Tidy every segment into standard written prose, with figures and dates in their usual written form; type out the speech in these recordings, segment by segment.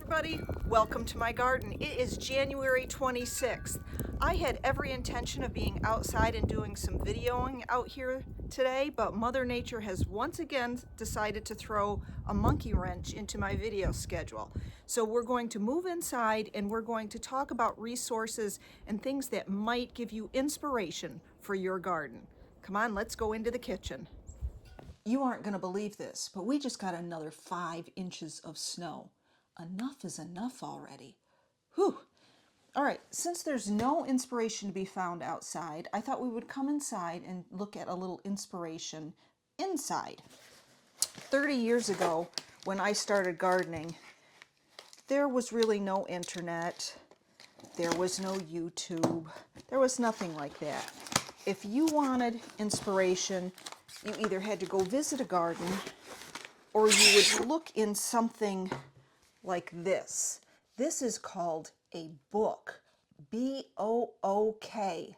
everybody, welcome to my garden. It is January 26th. I had every intention of being outside and doing some videoing out here today, but Mother Nature has once again decided to throw a monkey wrench into my video schedule. So we're going to move inside and we're going to talk about resources and things that might give you inspiration for your garden. Come on, let's go into the kitchen. You aren't going to believe this, but we just got another 5 inches of snow. Enough is enough already. Whew. All right, since there's no inspiration to be found outside, I thought we would come inside and look at a little inspiration inside. 30 years ago, when I started gardening, there was really no internet. There was no YouTube. There was nothing like that. If you wanted inspiration, you either had to go visit a garden or you would look in something like this. This is called a book. B-O-O-K.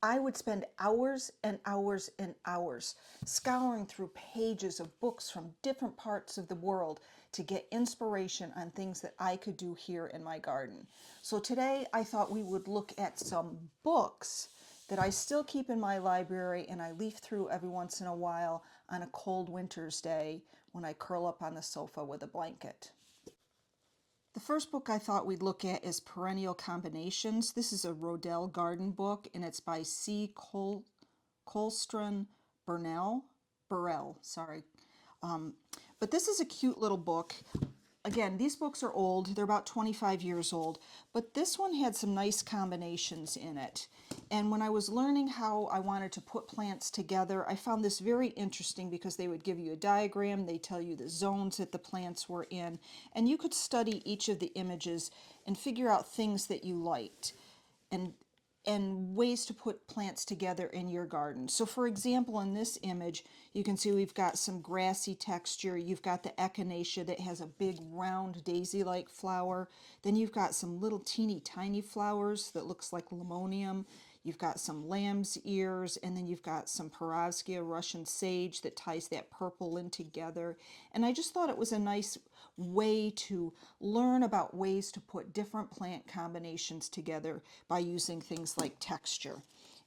I would spend hours and hours and hours scouring through pages of books from different parts of the world to get inspiration on things that I could do here in my garden. So today I thought we would look at some books that I still keep in my library and I leaf through every once in a while on a cold winter's day when I curl up on the sofa with a blanket. The first book I thought we'd look at is Perennial Combinations. This is a Rodell garden book and it's by Colston Burrell, sorry. But this is a cute little book. Again, these books are old. They're about 25 years old. But this one had some nice combinations in it. And when I was learning how I wanted to put plants together, I found this very interesting because they would give you a diagram. They tell you the zones that the plants were in. And you could study each of the images and figure out things that you liked and ways to put plants together in your garden. So for example, in this image, you can see we've got some grassy texture. You've got the echinacea that has a big round daisy-like flower. Then you've got some little teeny tiny flowers that looks like limonium. You've got some lamb's ears, and then you've got some Perovskia Russian sage that ties that purple in together. And I just thought it was a nice way to learn about ways to put different plant combinations together by using things like texture.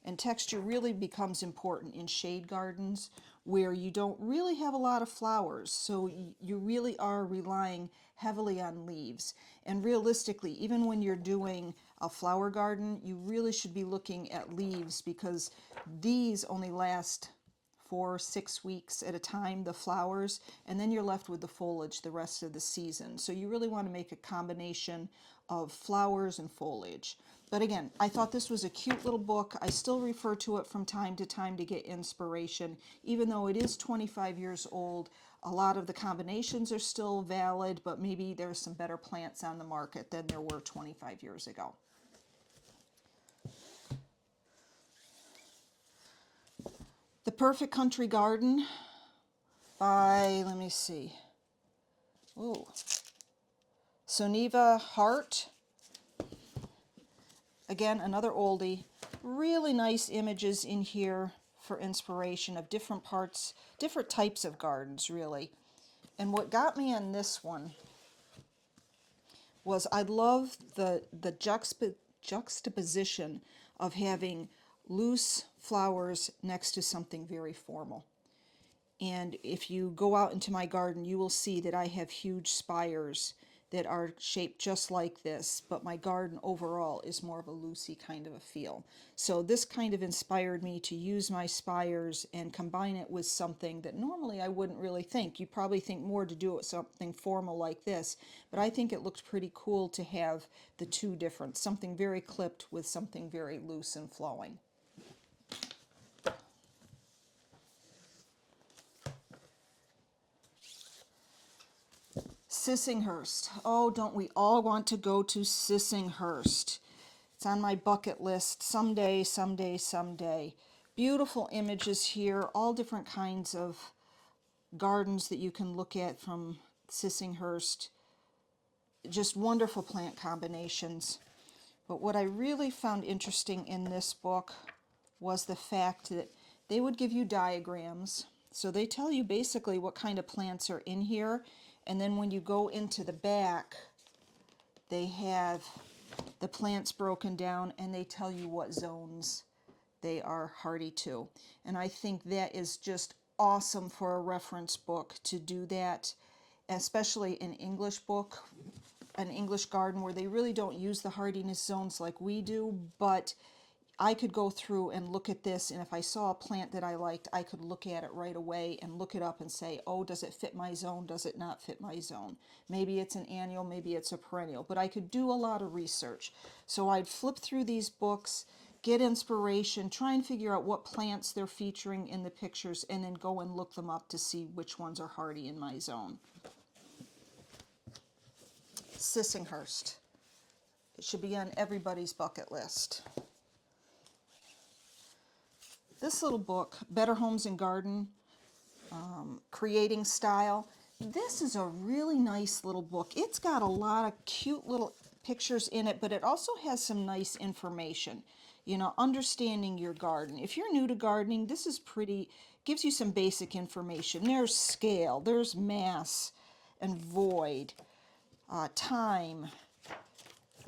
And texture really becomes important in shade gardens where you don't really have a lot of flowers, so you really are relying heavily on leaves. And realistically, even when you're doing a flower garden, you really should be looking at leaves because these only last 4 or 6 weeks at a time, the flowers, and then you're left with the foliage the rest of the season. So you really want to make a combination of flowers and foliage. But again, I thought this was a cute little book. I still refer to it from time to time to get inspiration. Even though it is 25 years old, a lot of the combinations are still valid, but maybe there's some better plants on the market than there were 25 years ago. The Perfect Country Garden by, let me see, Sunniva, Harte. Again, another oldie. Really nice images in here for inspiration of different parts, different types of gardens, really. And what got me on this one was I love the juxtaposition of having loose flowers next to something very formal. And if you go out into my garden, you will see that I have huge spires that are shaped just like this, but my garden overall is more of a loosey kind of a feel. So this kind of inspired me to use my spires and combine it with something that normally I wouldn't really think. You probably think more to do it with something formal like this, but I think it looked pretty cool to have the two different, something very clipped with something very loose and flowing. Sissinghurst. Oh, don't we all want to go to Sissinghurst? It's on my bucket list. Someday, someday, someday. Beautiful images here, all different kinds of gardens that you can look at from Sissinghurst. Just wonderful plant combinations. But what I really found interesting in this book was the fact that they would give you diagrams So they tell you basically what kind of plants are in here, and then when you go into the back, they have the plants broken down and they tell you what zones they are hardy to. And I think that is just awesome for a reference book to do that, especially an English book, an English garden where they really don't use the hardiness zones like we do, but I could go through and look at this, and if I saw a plant that I liked, I could look at it right away and look it up and say, oh, does it fit my zone? Does it not fit my zone? Maybe it's an annual, maybe it's a perennial, but I could do a lot of research. So I'd flip through these books, get inspiration, try and figure out what plants they're featuring in the pictures, and then go and look them up to see which ones are hardy in my zone. Sissinghurst. It should be on everybody's bucket list. This little book, Better Homes and Garden, Creating Style, this is a really nice little book. It's got a lot of cute little pictures in it, but it also has some nice information. You know, understanding your garden. If you're new to gardening, this is pretty, gives you some basic information. There's scale, there's mass and void, time.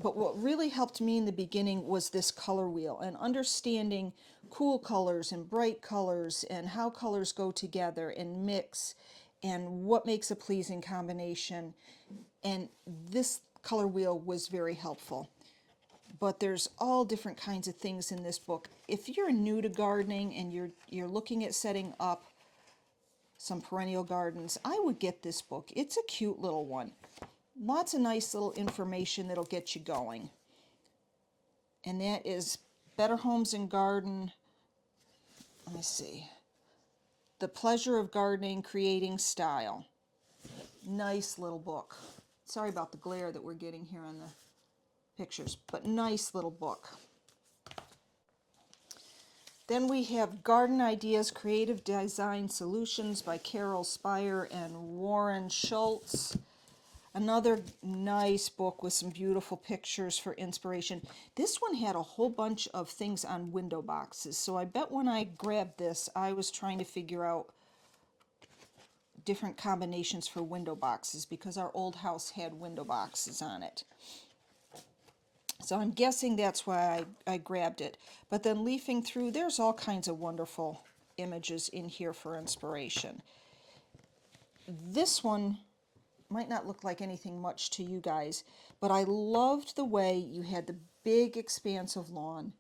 But what really helped me in the beginning was this color wheel and understanding cool colors and bright colors and how colors go together and mix and what makes a pleasing combination. And this color wheel was very helpful. But there's all different kinds of things in this book. If you're new to gardening and you're looking at setting up some perennial gardens, I would get this book. It's a cute little one. Lots of nice little information that'll get you going. And that is Better Homes and Garden. Let me see. The Pleasure of Gardening, Creating Style. Nice little book. Sorry about the glare that we're getting here on the pictures, but nice little book. Then we have Garden Ideas, Creative Design Solutions by Carol Spire and Warren Schultz. Another nice book with some beautiful pictures for inspiration. This one had a whole bunch of things on window boxes. So I bet when I grabbed this, I was trying to figure out different combinations for window boxes because our old house had window boxes on it. So I'm guessing that's why I grabbed it. But then leafing through, there's all kinds of wonderful images in here for inspiration. This one might not look like anything much to you guys, but I loved the way you had the big expanse of lawn,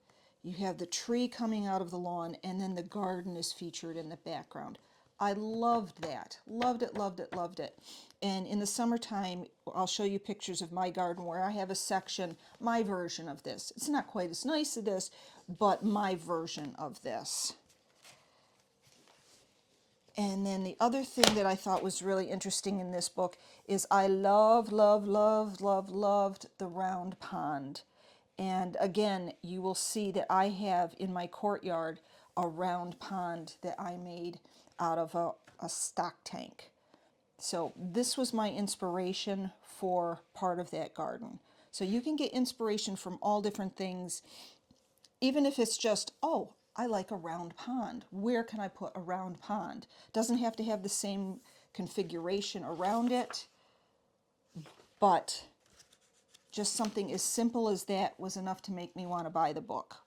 you have the tree coming out of the lawn, and then the garden is featured in the background. I loved that. Loved it, loved it, loved it. And in the summertime, I'll show you pictures of my garden where I have a section, my version of this. It's not quite as nice as this, but my version of this. And then the other thing that I thought was really interesting in this book is I loved the round pond. And again, you will see that I have in my courtyard a round pond that I made out of a stock tank. So this was my inspiration for part of that garden. So you can get inspiration from all different things, even if it's just, oh, I like a round pond. Where can I put a round pond? Doesn't have to have the same configuration around it, but just something as simple as that was enough to make me want to buy the book.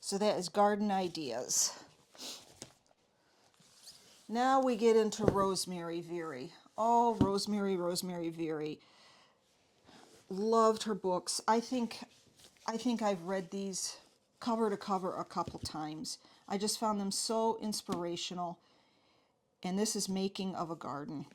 So that is Garden Ideas. Now we get into Rosemary Verey. Oh, Rosemary Verey. Loved her books. I think I've read these cover to cover a couple times. I just found them so inspirational. And this is Making of a Garden.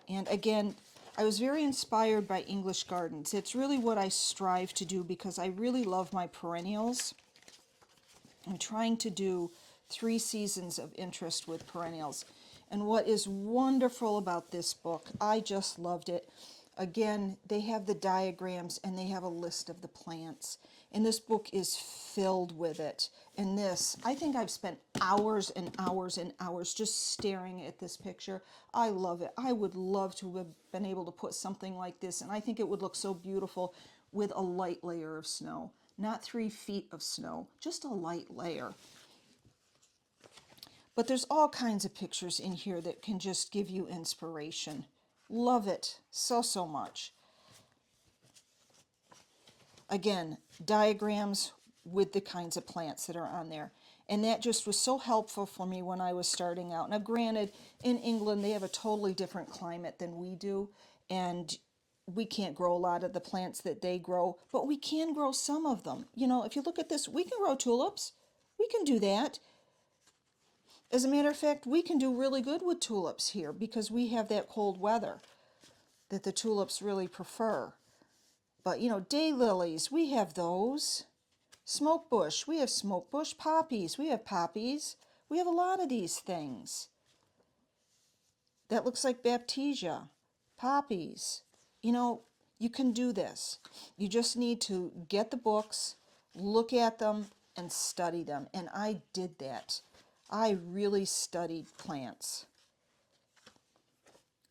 And again, I was very inspired by English gardens. It's really what I strive to do because I really love my perennials. I'm trying to do 3 seasons of interest with perennials. And what is wonderful about this book, I just loved it. Again, they have the diagrams and they have a list of the plants. And this book is filled with it. And this, I think I've spent hours and hours and hours just staring at this picture. I love it. I would love to have been able to put something like this, and I think it would look so beautiful with a light layer of snow. not 3 feet of snow, just a light layer. But there's all kinds of pictures in here that can just give you inspiration. Love it so, so much. Again, diagrams with the kinds of plants that are on there. And that just was so helpful for me when I was starting out. Now, granted, in England, they have a totally different climate than we do. And we can't grow a lot of the plants that they grow, but we can grow some of them. You know, if you look at this, we can grow tulips. We can do that. As a matter of fact, we can do really good with tulips here because we have that cold weather that the tulips really prefer. But, you know, daylilies, we have those. Smoke bush, we have smoke bush. Poppies, we have poppies. We have a lot of these things. That looks like baptisia. Poppies. You know, you can do this. You just need to get the books, look at them, and study them. And I did that. I really studied plants.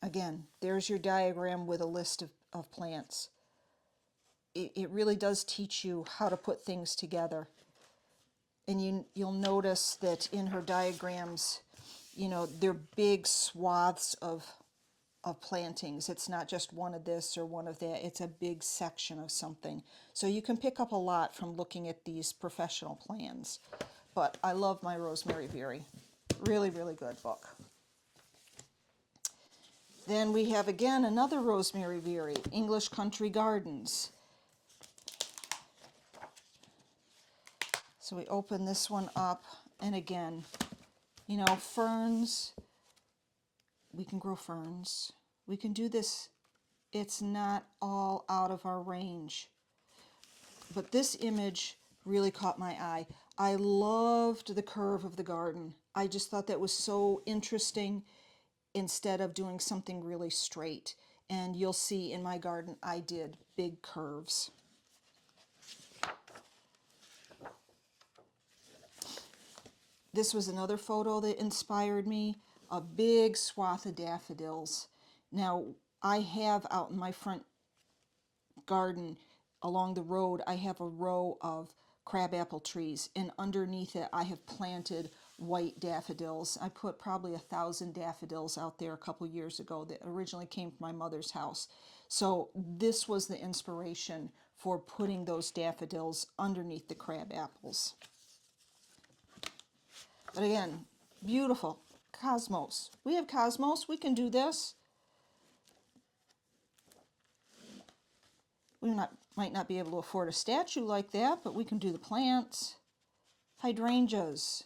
Again, there's your diagram with a list of plants. It really does teach you how to put things together. And you'll notice that in her diagrams, you know, they're big swaths of plantings. It's not just one of this or one of that. It's a big section of something. So you can pick up a lot from looking at these professional plans. But I love my Rosemary Verey. Really, really good book. Then we have again another Rosemary Verey, English Country Gardens. So we open this one up, and again, you know, ferns, we can grow ferns. We can do this. It's not all out of our range. But this image really caught my eye. I loved the curve of the garden. I just thought that was so interesting instead of doing something really straight. And you'll see in my garden, I did big curves. This was another photo that inspired me, a big swath of daffodils. Now, I have out in my front garden along the road, I have a row of crabapple trees, and underneath it I have planted white daffodils. I put probably 1,000 daffodils out there a couple years ago that originally came from my mother's house. So this was the inspiration for putting those daffodils underneath the crabapples. But again, beautiful. Cosmos. We have cosmos. We can do this. We might not be able to afford a statue like that, but we can do the plants. Hydrangeas.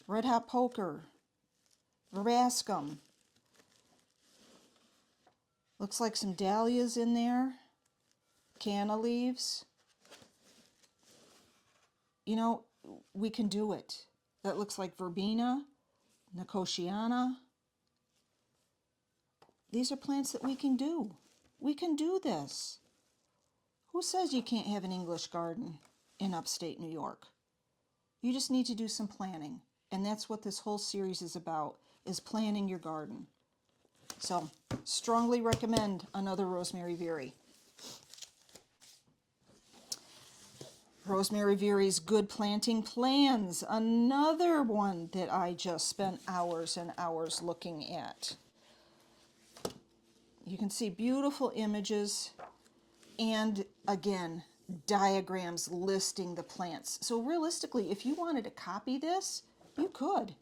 Red hot poker. Verbascum. Looks like some dahlias in there. Canna leaves. You know, we can do it. That looks like verbena, nicotiana. These are plants that we can do. We can do this. Who says you can't have an English garden in upstate New York? You just need to do some planning. And that's what this whole series is about, is planning your garden. So, strongly recommend another Rosemary Verey. Rosemary Verey's Good Planting Plans, another one that I just spent hours and hours looking at. You can see beautiful images and, again, diagrams listing the plants. So realistically, if you wanted to copy this, you could.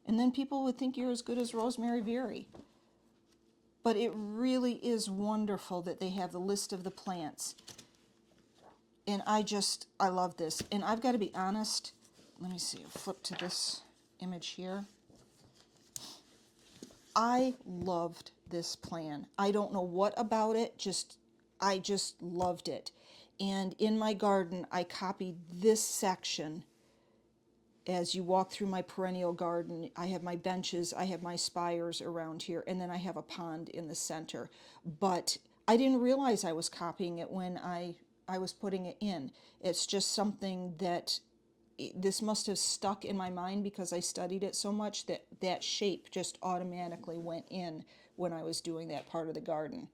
And then people would think you're as good as Rosemary Verey. But it really is wonderful that they have the list of the plants. And I love this. And I've got to be honest, let me see, I'll flip to this image here. I loved this plan. I don't know what about it, I just loved it. And in my garden, I copied this section. As you walk through my perennial garden, I have my benches, I have my spires around here, and then I have a pond in the center. But I didn't realize I was copying it when I was putting it in. It's just something that this must have stuck in my mind because I studied it so much that that shape just automatically went in when I was doing that part of the garden.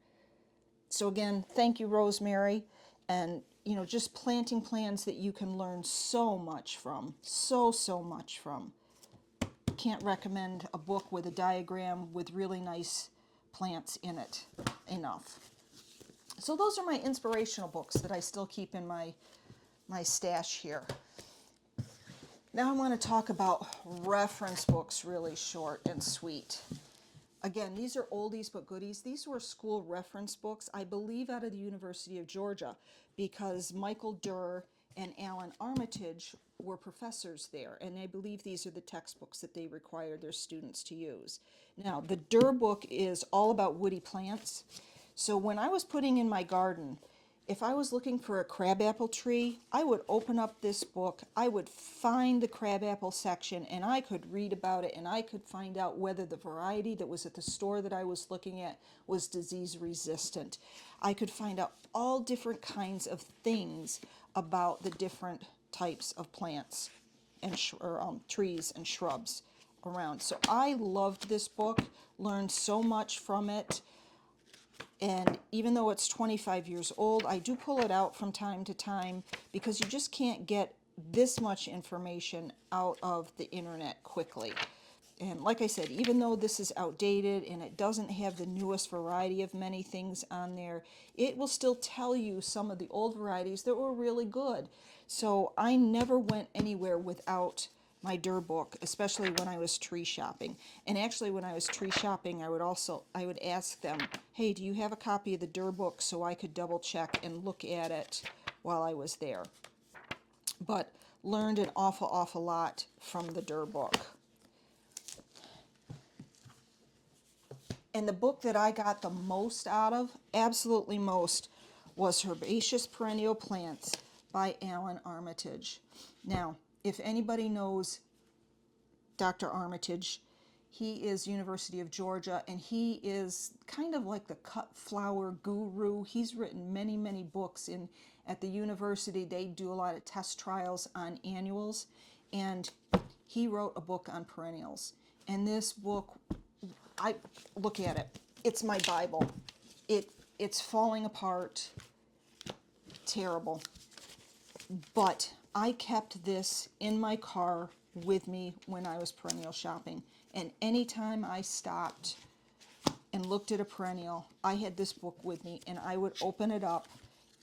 So again, thank you, Rosemary. and, you know, just planting plans that you can learn so much from, so much from. Can't recommend a book with a diagram with really nice plants in it enough. So those are my inspirational books that I still keep in my stash here. Now I want to talk about reference books, really short and sweet. Again, these are oldies but goodies. These were school reference books, I believe out of the University of Georgia, because Michael Dirr and Allan Armitage were professors there, and I believe these are the textbooks that they required their students to use. Now, the Dirr book is all about woody plants. So when I was putting in my garden, if I was looking for a crabapple tree, I would open up this book, I would find the crabapple section, and I could read about it, and I could find out whether the variety that was at the store that I was looking at was disease resistant. I could find out all different kinds of things about the different types of plants and trees and shrubs around. So I loved this book, learned so much from it. And even though it's 25 years old, I do pull it out from time to time because you just can't get this much information out of the internet quickly. And like I said, even though this is outdated and it doesn't have the newest variety of many things on there, it will still tell you some of the old varieties that were really good. So I never went anywhere without my Dirr book, especially when I was tree shopping. And actually when I was tree shopping, I would ask them, hey, do you have a copy of the Dirr book, so I could double check and look at it while I was there. But learned an awful lot from the Dirr book. And the book that I got the most out of, absolutely most, was Herbaceous Perennial Plants by Allan Armitage. Now, if anybody knows Dr. Armitage, he is University of Georgia, and he is kind of like the cut flower guru. He's written many books. At the university, they do a lot of test trials on annuals, and he wrote a book on perennials. And this book, I look at it, it's my Bible. It's falling apart, terrible. But I kept this in my car with me when I was perennial shopping. And anytime I stopped and looked at a perennial, I had this book with me, and I would open it up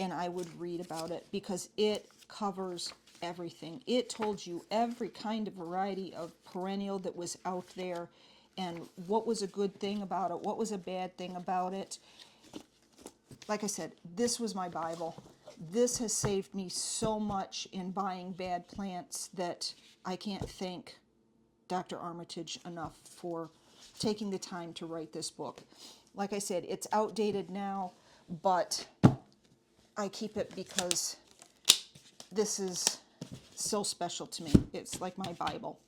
and I would read about it because it covers everything. It told you every kind of variety of perennial that was out there and what was a good thing about it, what was a bad thing about it. Like I said, this was my Bible. This has saved me so much in buying bad plants that I can't thank Dr. Armitage enough for taking the time to write this book. Like I said, it's outdated now, but I keep it because this is so special to me. It's like my Bible.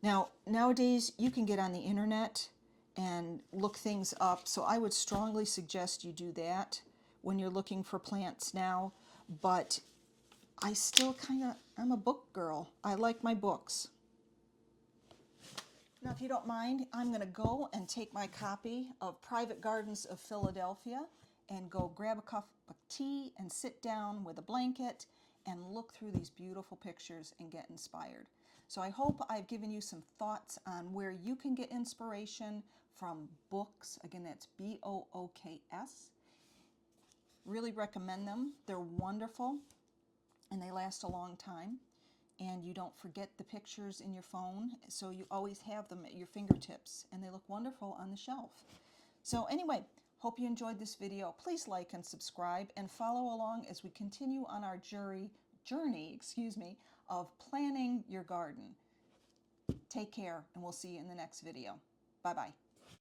Now, nowadays, you can get on the internet and look things up, so I would strongly suggest you do that when you're looking for plants now, but I still I'm a book girl. I like my books. Now, if you don't mind, I'm going to go and take my copy of Private Gardens of Philadelphia and go grab a cup of tea and sit down with a blanket and look through these beautiful pictures and get inspired. So I hope I've given you some thoughts on where you can get inspiration from books. Again, that's B-O-O-K-S. Really recommend them. They're wonderful and they last a long time. And you don't forget the pictures in your phone, so you always have them at your fingertips, and they look wonderful on the shelf. So anyway, hope you enjoyed this video. Please like and subscribe and follow along as we continue on our journey of planning your garden. Take care, and we'll see you in the next video. Bye-bye.